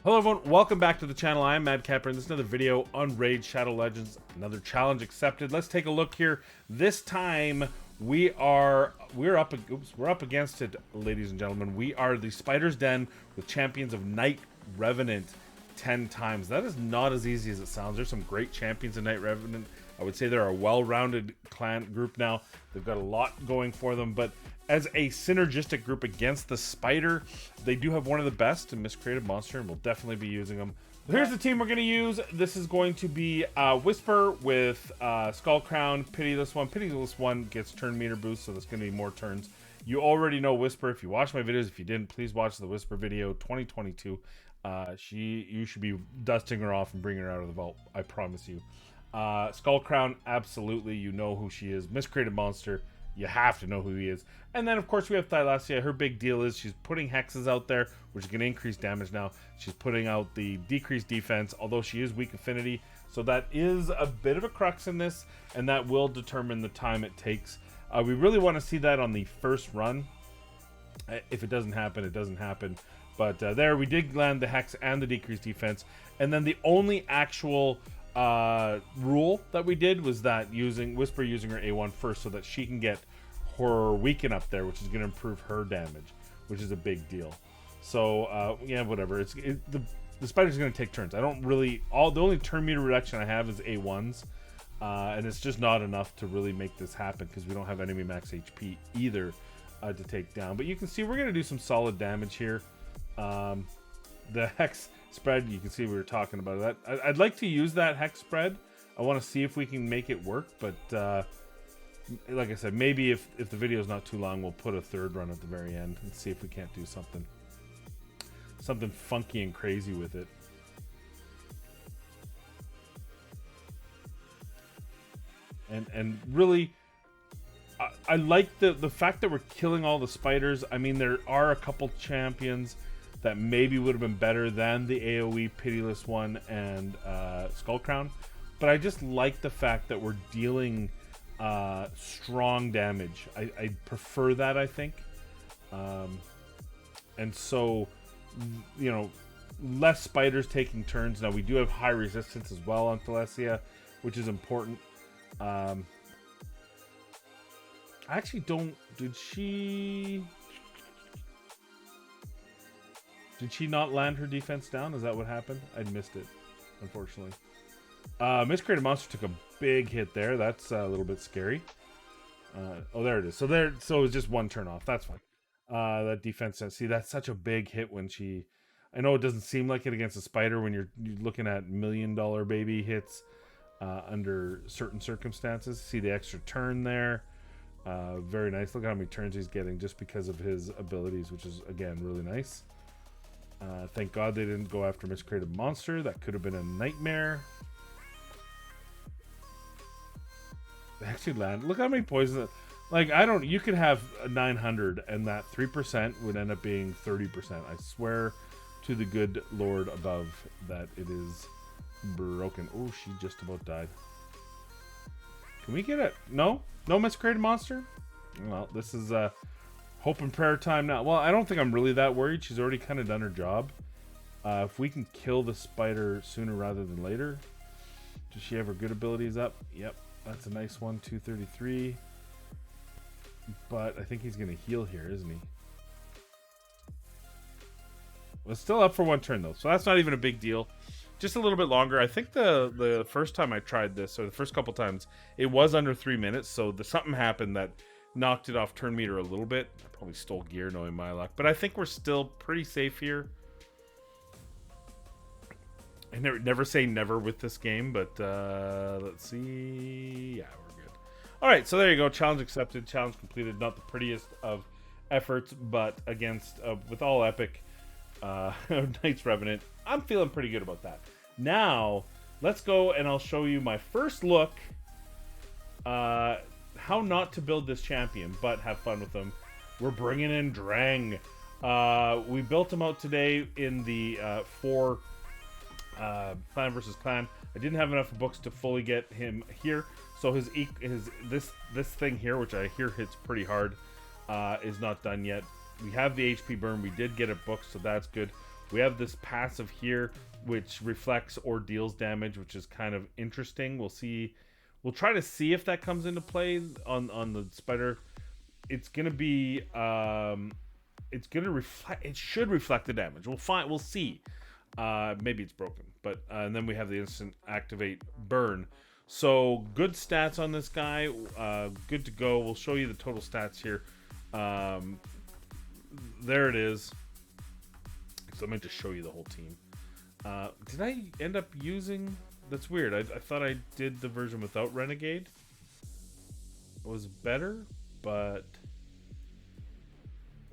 Hello everyone, welcome back to the channel. I am Madcapper, and this is another video on Raid Shadow Legends. Another challenge accepted. Let's take a look here. This time we're up against it, ladies and gentlemen. We are the Spider's Den with champions of Night Revenant 10 times. That is not as easy as it sounds. There's some great champions in Night Revenant. I would say they're a well-rounded clan group now. They've got a lot going for them, but as a synergistic group against the Spider, they do have one of the best, a miscreated monster, and we'll definitely be using them. Here's the team we're going to use. This is going to be Whisper with Skull Crown, Pitiless One. Pitiless One gets turn meter boost, so there's going to be more turns. You already know Whisper. If you watch my videos, if you didn't, please watch the Whisper video 2022. You should be dusting her off and bringing her out of the vault. I promise you. Skull Crown, absolutely. You know who she is. Miscreated monster. You have to know who he is. And then, of course, we have Thylacia. Her big deal is she's putting hexes out there, which is going to increase damage now. She's putting out the decreased defense, although she is weak affinity. So that is a bit of a crux in this, and that will determine the time it takes. We really want to see that on the first run. If it doesn't happen, it doesn't happen. But there, we did land the hex and the decreased defense. And then the only actual rule that we did was that Whisper using her A1 first so that she can get her weaken up there, which is going to improve her damage, which is a big deal. So yeah, whatever. The Spider's going to take turns. I don't really the only turn meter reduction I have is A1s, and it's just not enough to really make this happen because we don't have enemy max HP either to take down. But you can see we're going to do some solid damage here. The hex spread, you can see we were talking about that. I'd like to use that hex spread. I want to see if we can make it work, but like I said, maybe if the video is not too long, we'll put a third run at the very end and see if we can't do something funky and crazy with it. And really, I like the fact that we're killing all the spiders. I mean, there are a couple champions that maybe would have been better than the AoE Pitiless One and Skull Crown, but I just like the fact that we're dealing strong damage. I prefer that, I think. And so, you know, less spiders taking turns. Now, we do have high resistance as well on Thylacia, which is important. I actually don't... Did she not land her defense down? Is that what happened? I missed it, unfortunately. Miscreated monster took a big hit there. That's a little bit scary. Oh, there it is. So it was just one turn off. That's fine. That defense, see, that's such a big hit when she... I know it doesn't seem like it against a spider when you're looking at $1 million baby hits under certain circumstances. See the extra turn there. Very nice. Look how many turns he's getting just because of his abilities, which is, again, really nice. Thank God they didn't go after Miscreated Monster. That could have been a nightmare. They actually land. Look how many poisons. Like, you could have a 900 and that 3% would end up being 30%. I swear to the good Lord above that it is broken. Oh, she just about died. Can we get it? No? No Miscreated Monster? Well, this is hope and prayer time now. Well, I don't think I'm really that worried. She's already kind of done her job. If we can kill the spider sooner rather than later. Does she have her good abilities up? Yep. That's a nice one. 233. But I think he's going to heal here, isn't he? Well, it's still up for one turn, though. So that's not even a big deal. Just a little bit longer. I think the first time I tried this, or the first couple times, it was under 3 minutes. So something happened that knocked it off turn meter a little bit. I probably stole gear knowing my luck, but I think we're still pretty safe here. I never say never with this game, but let's see. Yeah, we're good. All right, so there you go. Challenge accepted. Challenge completed. Not the prettiest of efforts, but against with all epic Knights Revenant, I'm feeling pretty good about that. Now let's go and I'll show you my first look. How not to build this champion, but have fun with them. We're bringing in Drang. We built him out today in the clan versus clan. I didn't have enough books to fully get him here, so this thing here, which I hear hits pretty hard, is not done yet. We have the HP burn. We did get a book, so that's good. We have this passive here, which reflects or deals damage, which is kind of interesting. We'll see. We'll try to see if that comes into play on the spider. It's gonna be it's gonna reflect. It should reflect the damage. We'll find. We'll see. Maybe it's broken, but and then we have the instant activate burn. So good stats on this guy. Good to go. We'll show you the total stats here. There it is. So I meant to show you the whole team. Did I end up using? That's weird. I thought I did the version without Renegade. It was better, but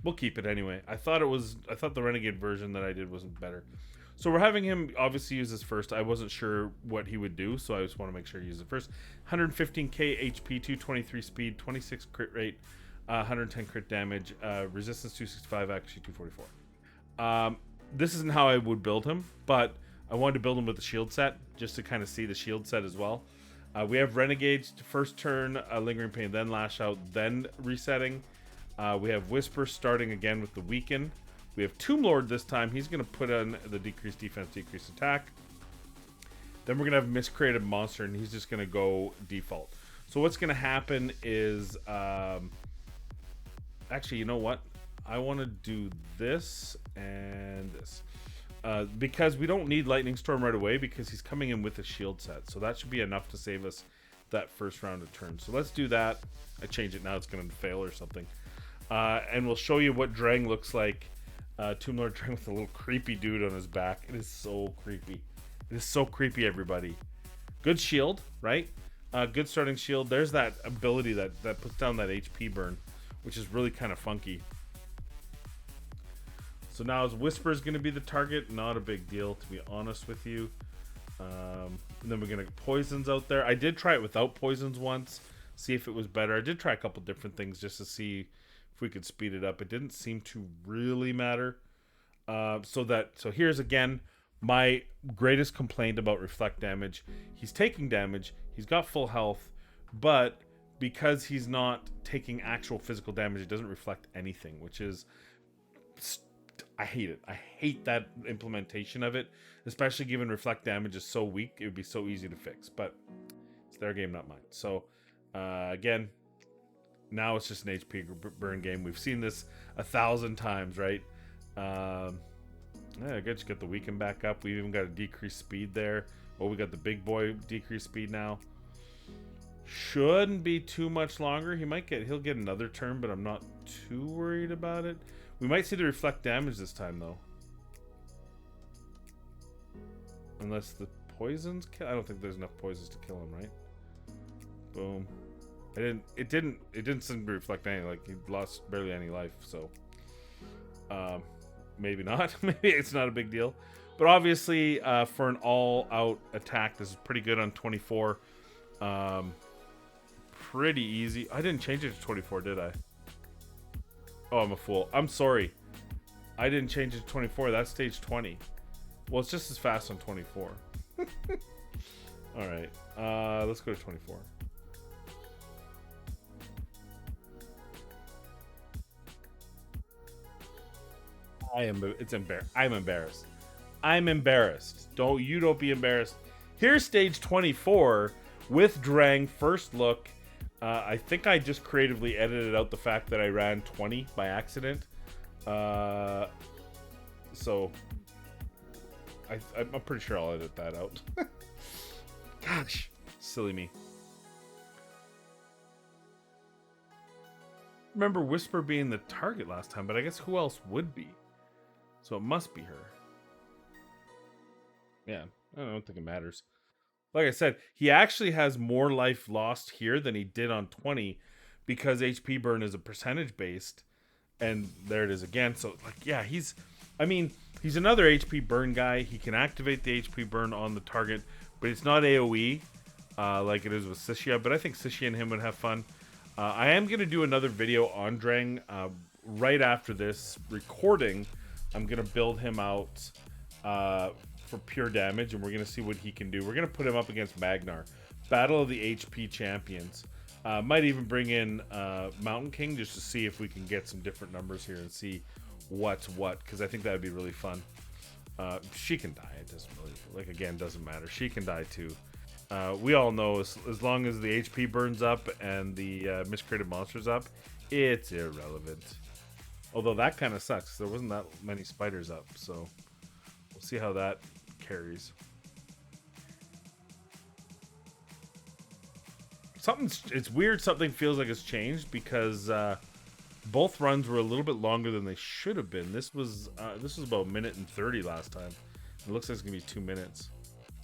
we'll keep it anyway. I thought the Renegade version that I did wasn't better. So we're having him obviously use this first. I wasn't sure what he would do, so I just want to make sure he uses it first. 115k HP, 223 speed, 26 crit rate, 110 crit damage, resistance 265, accuracy 244. This isn't how I would build him, but I wanted to build him with the shield set just to kind of see the shield set as well. We have Renegades, first turn, Lingering Pain, then Lash Out, then resetting. We have Whisper starting again with the Weaken. We have Tomb Lord this time. He's going to put on the decreased defense, decreased attack. Then we're going to have Miscreated Monster, and he's just going to go default. So what's going to happen is... actually, you know what? I want to do this and this. Because we don't need Lightning Storm right away because he's coming in with a shield set. So that should be enough to save us that first round of turns. So let's do that. I change it now. It's going to fail or something. And we'll show you what Drang looks like. Tomb Lord Drang with a little creepy dude on his back. It is so creepy. It is so creepy, everybody. Good shield, right? Good starting shield. There's that ability that puts down that HP burn, which is really kind of funky. So now his Whisper is going to be the target. Not a big deal, to be honest with you. And then we're going to get Poisons out there. I did try it without Poisons once, see if it was better. I did try a couple different things just to see if we could speed it up. It didn't seem to really matter. So here's again my greatest complaint about reflect damage. He's taking damage. He's got full health, but because he's not taking actual physical damage, it doesn't reflect anything, which is... I hate it. I hate that implementation of it, especially given reflect damage is so weak. It would be so easy to fix, but it's their game, not mine. So again, now it's just an HP burn game. We've seen this 1,000 times, right? Yeah, I guess you got the Weaken back up. We've even got a decreased speed there. Oh, we got the big boy decreased speed now. Shouldn't be too much longer. He'll get another turn, but I'm not too worried about it. We might see the reflect damage this time, though. Unless the poisons kill. I don't think there's enough poisons to kill him, right? Boom. It didn't seem to reflect any. Like, he lost barely any life, so maybe not. Maybe it's not a big deal. But obviously, for an all-out attack, this is pretty good on 24. Pretty easy. I didn't change it to 24, did I? Oh, I'm a fool. I'm sorry. I didn't change it to 24. That's stage 20. Well, it's just as fast on 24. All right. Let's go to 24. I'm embarrassed. I'm embarrassed. Don't be embarrassed. Here's stage 24 with Drang first look. I think I just creatively edited out the fact that I ran 20 by accident. So I'm pretty sure I'll edit that out. Gosh, silly me. Remember Whisper being the target last time, but I guess who else would be? So it must be her. Yeah, I don't think it matters. Like I said, he actually has more life lost here than he did on 20 because HP burn is a percentage based. And there it is again. So, like, yeah, he's another HP burn guy. He can activate the HP burn on the target, but it's not AoE like it is with Sishia. But I think Sishia and him would have fun. I am going to do another video on Drang right after this recording. I'm going to build him out for pure damage, and we're going to see what he can do. We're going to put him up against Magnar. Battle of the HP Champions. Might even bring in Mountain King just to see if we can get some different numbers here and see what's what, because I think that would be really fun. She can die. It doesn't really, like, again, doesn't matter. She can die too. We all know as long as the HP burns up and the miscreated monster's up, it's irrelevant. Although that kind of sucks. There wasn't that many spiders up, so we'll see how that carries. It's weird. Something feels like it's changed because both runs were a little bit longer than they should have been. This was about 1:30 last time. It looks like it's gonna be 2 minutes.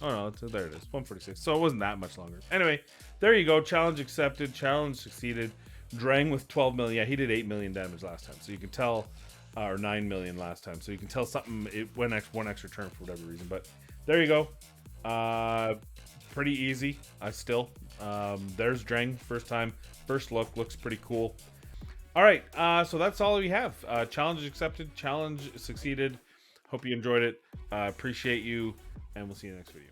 Oh no, there it is, 1:46. So it wasn't that much longer. Anyway, there you go. Challenge accepted. Challenge succeeded. Drang with 12 million. Yeah, he did 8 million damage last time. So you can tell, or 9 million last time. So you can tell something. It went one extra turn for whatever reason. But there you go. Pretty easy. There's Drang. First time. First look. Looks pretty cool. All right. So that's all we have. Challenge accepted. Challenge succeeded. Hope you enjoyed it. Appreciate you. And we'll see you in the next video.